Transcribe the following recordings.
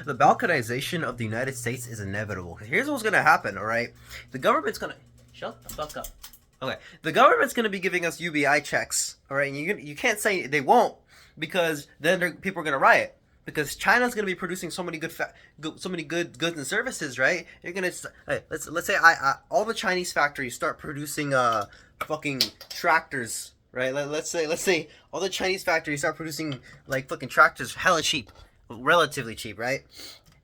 The balkanization of the United States is inevitable. Here's what's gonna happen, alright? The government's gonna... Shut the fuck up. Okay, the government's gonna be giving us UBI checks, alright? And you can't say they won't, because then people are gonna riot. Because China's gonna be producing so many good goods and services, right? You're gonna let's say all the Chinese factories start producing fucking tractors, right? Let's say all the Chinese factories start producing like fucking tractors, hella cheap, relatively cheap, right?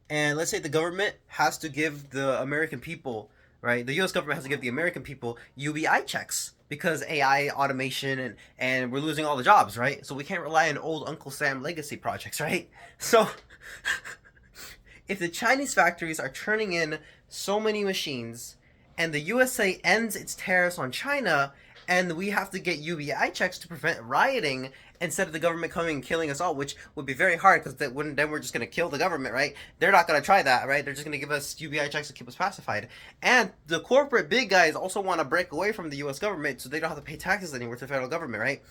And let's say the government has to give the American people, right? The U.S. government has to give the American people UBI checks because AI, automation, and we're losing all the jobs, right? So we can't rely on old Uncle Sam legacy projects, right? So if the Chinese factories are turning in so many machines and the USA ends its tariffs on China and we have to get UBI checks to prevent rioting instead of the government coming and killing us all, which would be very hard because then we're just going to kill the government, right? They're not going to try that, right? They're just going to give us UBI checks to keep us pacified. And the corporate big guys also want to break away from the U.S. government so they don't have to pay taxes anymore to the federal government, right?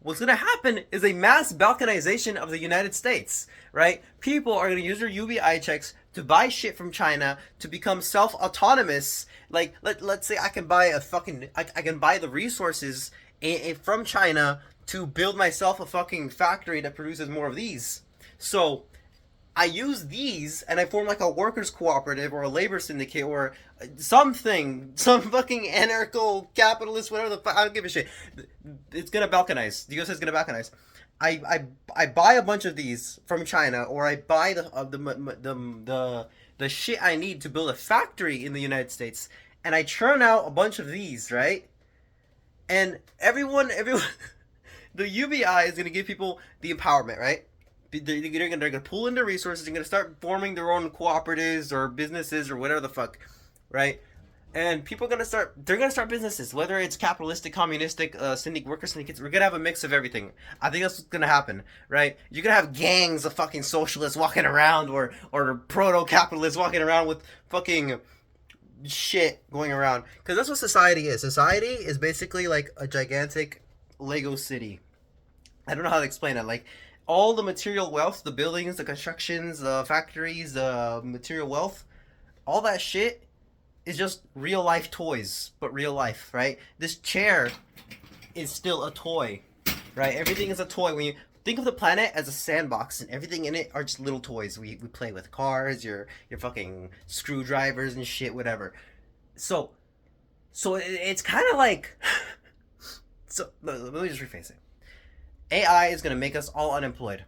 What's going to happen is a mass balkanization of the United States, right? People are going to use their UBI checks to buy shit from China to become self-autonomous. Like, let's say I can buy I can buy the resources from China to build myself a fucking factory that produces more of these. So I use these and I form like a workers cooperative or a labor syndicate or something, some fucking anarcho capitalist, whatever the fuck. I don't give a shit. It's gonna balkanize. The US is gonna balkanize. I buy a bunch of these from China, or I buy the shit I need to build a factory in the United States, and I churn out a bunch of these, right? And everyone, the UBI is gonna give people the empowerment, right? They're gonna pool in their resources. They're gonna start forming their own cooperatives or businesses or whatever the fuck, right? And people are gonna start. They're gonna start businesses, whether it's capitalistic, communistic, worker syndicates. We're gonna have a mix of everything. I think that's what's gonna happen, right? You're gonna have gangs of fucking socialists walking around, or proto capitalists walking around with fucking shit going around. Because that's what society is. Society is basically like a gigantic Lego city. I don't know how to explain it. Like all the material wealth, the buildings, the constructions, the factories, the material wealth, all that shit is just real life toys, but real life, right? This chair is still a toy, right? Everything is a toy. When you think of the planet as a sandbox and everything in it are just little toys we play with, cars, your fucking screwdrivers and shit, whatever. So it's kind of like so let me just rephrase it. AI is going to make us all unemployed.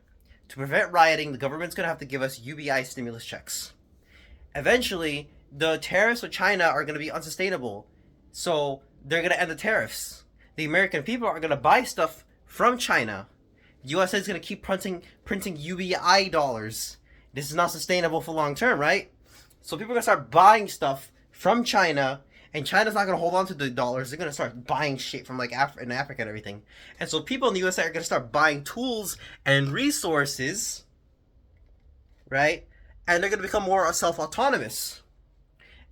To prevent rioting, the government's going to have to give us UBI stimulus checks. Eventually, the tariffs with China are going to be unsustainable. So they're going to end the tariffs. The American people are going to buy stuff from China. The USA is going to keep printing UBI dollars. This is not sustainable for long term, right? So people are going to start buying stuff from China, and China's not going to hold on to the dollars. They're going to start buying shit from like in Africa and everything. And so people in the USA are going to start buying tools and resources, right? And they're going to become more self-autonomous.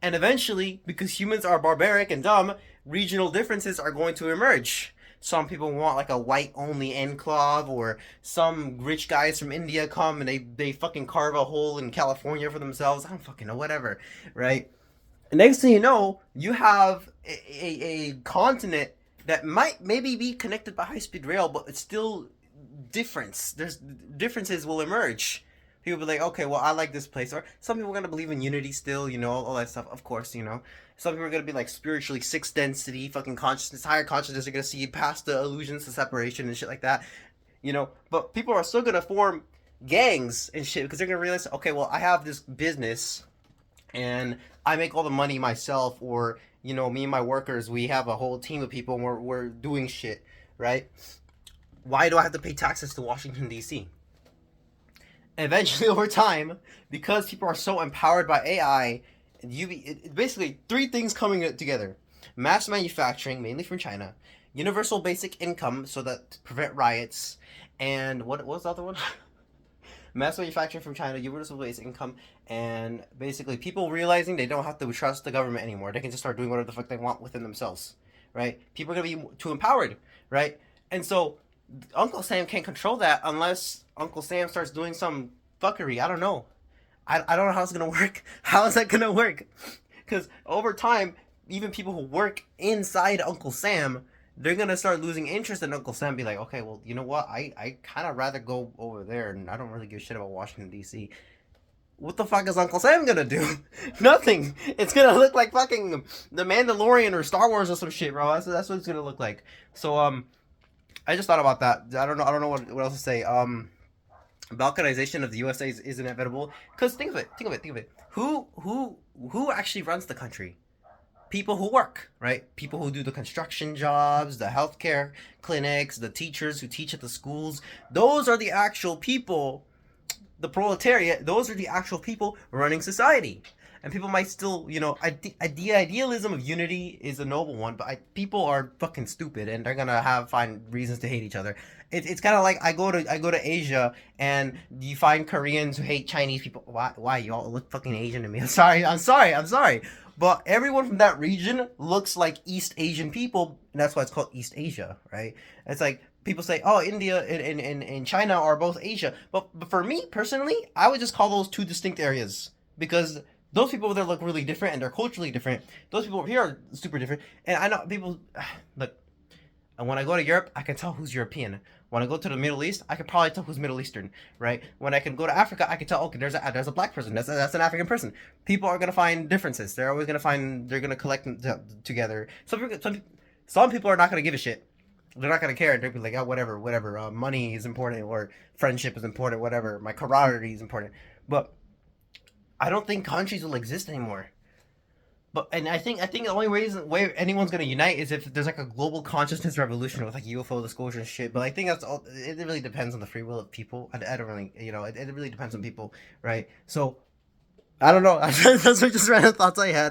And eventually, because humans are barbaric and dumb, regional differences are going to emerge. Some people want like a white-only enclave, or some rich guys from India come and they fucking carve a hole in California for themselves. I don't fucking know, whatever, right? And next thing you know, you have a continent that might maybe be connected by high-speed rail, but it's still differences will emerge. People will be like, okay, well, I like this place. Or some people are going to believe in unity still, all that stuff, of course, Some people are going to be like spiritually sixth density, fucking consciousness, higher consciousness are going to see past the illusions of separation and shit like that, But people are still going to form gangs and shit because they're going to realize, okay, well, I have this business and I make all the money myself, or, me and my workers, we have a whole team of people and we're doing shit, right? Why do I have to pay taxes to Washington, D.C.? Eventually, over time, because people are so empowered by AI, basically three things coming together: mass manufacturing, mainly from China, universal basic income, so that to prevent riots, and what was the other one? Mass manufacturing from China, universal basic income, and basically people realizing they don't have to trust the government anymore. They can just start doing whatever the fuck they want within themselves, right? People are gonna be too empowered, right? And so Uncle Sam can't control that unless Uncle Sam starts doing some fuckery. I don't know. I don't know how it's gonna work. How is that gonna work? Because over time, even people who work inside Uncle Sam, they're gonna start losing interest in Uncle Sam. Be like, okay, well, you know what? I kind of rather go over there, and I don't really give a shit about Washington D.C. What the fuck is Uncle Sam gonna do? Nothing. It's gonna look like fucking the Mandalorian or Star Wars or some shit, bro. That's what it's gonna look like. So I just thought about that. I don't know what else to say. Balkanization of the USA is inevitable. Cause think of it. Who actually runs the country? People who work, right? People who do the construction jobs, the healthcare clinics, the teachers who teach at the schools. Those are the actual people. The proletariat, those are the actual people running society. And people might still, the idealism of unity is a noble one, but people are fucking stupid, and they're gonna find reasons to hate each other. It's kind of like I go to Asia, and you find Koreans who hate Chinese people. Why y'all look fucking Asian to me? I'm sorry. But everyone from that region looks like East Asian people, and that's why it's called East Asia, right? It's like people say, oh, India and China are both Asia. But for me, personally, I would just call those two distinct areas. Because those people over there look really different, and they're culturally different. Those people over here are super different. And I know people, look, and when I go to Europe, I can tell who's European. When I go to the Middle East, I can probably tell who's Middle Eastern, right? When I can go to Africa, I can tell, okay, there's a black person, that's an African person. People are gonna find differences. They're gonna collect them together. Some people are not gonna give a shit. They're not gonna care. They'll be like, oh, whatever. Money is important, or friendship is important, whatever. My camaraderie is important. But I don't think countries will exist anymore. And I think the only way anyone's gonna unite is if there's like a global consciousness revolution with like UFO disclosure and shit. But I think that's all. It really depends on the free will of people. I don't really, it really depends on people, right? So I don't know. That's just random thoughts I had.